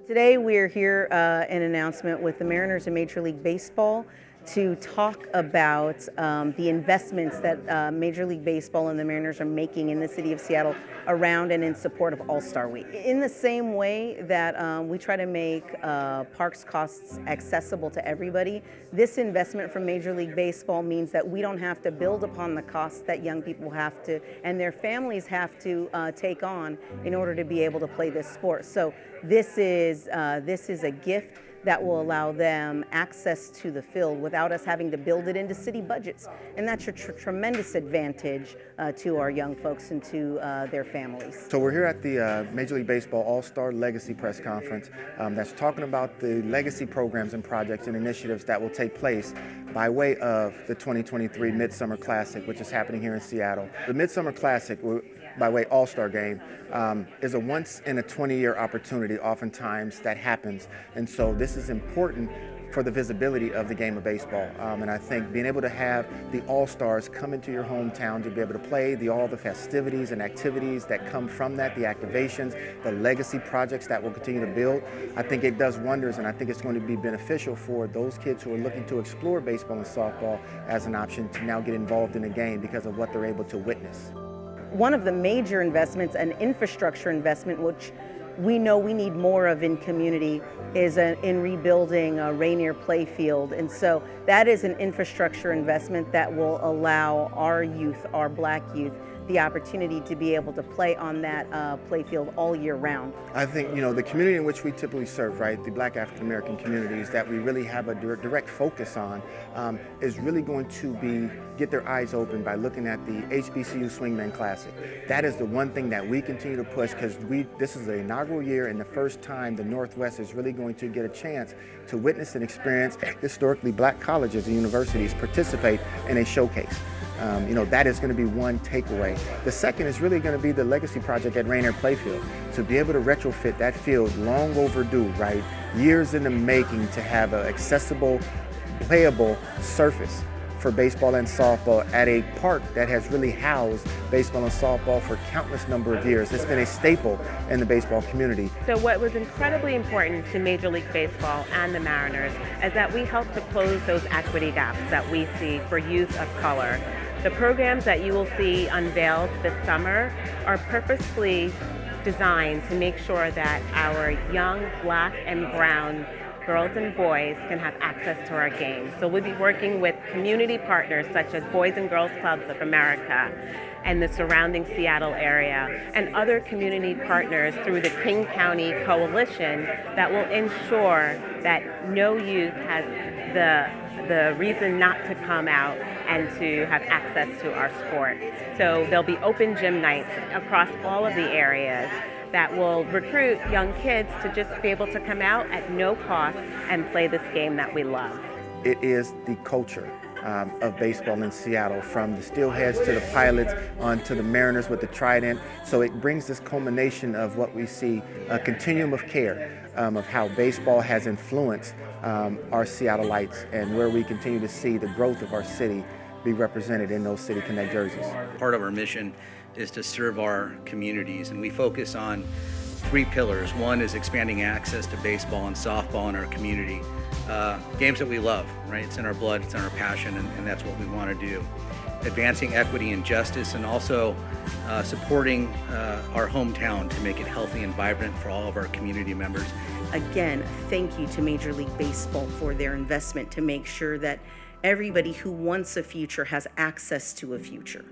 Today we are here an announcement with the Mariners and Major League Baseball to talk about the investments that Major League Baseball and the Mariners are making in the city of Seattle around and in support of All-Star Week. In the same way that we try to make parks costs accessible to everybody, this investment from Major League Baseball means that we don't have to build upon the costs that young people have to and their families have to take on in order to be able to play this sport. So this is a gift that will allow them access to the field without us having to build it into city budgets. And that's a tremendous advantage to our young folks and to their families. So we're here at the Major League Baseball All-Star Legacy Press Conference that's talking about the legacy programs and projects and initiatives that will take place by way of the 2023 Midsummer Classic, which is happening here in Seattle. The Midsummer Classic, by way All-Star Game, is a once-in-a-20-year opportunity oftentimes that happens. And so this is important for the visibility of the game of baseball. And I think being able to have the All-Stars come into your hometown to be able to play all the festivities and activities that come from that, the activations, the legacy projects that will continue to build, I think it does wonders, and I think it's going to be beneficial for those kids who are looking to explore baseball and softball as an option to now get involved in the game because of what they're able to witness. One of the major investments, an infrastructure investment, which we know we need more of in community, is in rebuilding Rainier Playfield. And so that is an infrastructure investment that will allow our youth, our black youth, the opportunity to be able to play on that playfield all year round. I think, the community in which we typically serve, right, the black African American communities that we really have a direct focus on is really going to get their eyes open by looking at the HBCU Swingman Classic. That is the one thing that we continue to push because this is the inaugural year and the first time the Northwest is really going to get a chance to witness and experience historically black colleges and universities participate in a showcase. That is going to be one takeaway. The second is really going to be the legacy project at Rainier Playfield. To be able to retrofit that field, long overdue, right? Years in the making to have an accessible, playable surface for baseball and softball at a park that has really housed baseball and softball for countless number of years. It's been a staple in the baseball community. So what was incredibly important to Major League Baseball and the Mariners is that we help to close those equity gaps that we see for youth of color. The programs that you will see unveiled this summer are purposely designed to make sure that our young black and brown girls and boys can have access to our games. So we'll be working with community partners such as Boys and Girls Clubs of America and the surrounding Seattle area and other community partners through the King County Coalition that will ensure that no youth has the reason not to come out and to have access to our sport. So there'll be open gym nights across all of the areas that will recruit young kids to just be able to come out at no cost and play this game that we love. It is the culture of baseball in Seattle, from the Steelheads to the Pilots on to the Mariners with the Trident. So it brings this culmination of what we see, a continuum of care of how baseball has influenced our Seattleites and where we continue to see the growth of our city be represented in those City Connect jerseys. Part of our mission is to serve our communities, and we focus on three pillars. One is expanding access to baseball and softball in our community. Games that we love, right? It's in our blood, it's in our passion, and that's what we want to do. Advancing equity and justice, and also supporting our hometown to make it healthy and vibrant for all of our community members. Again, thank you to Major League Baseball for their investment to make sure that everybody who wants a future has access to a future.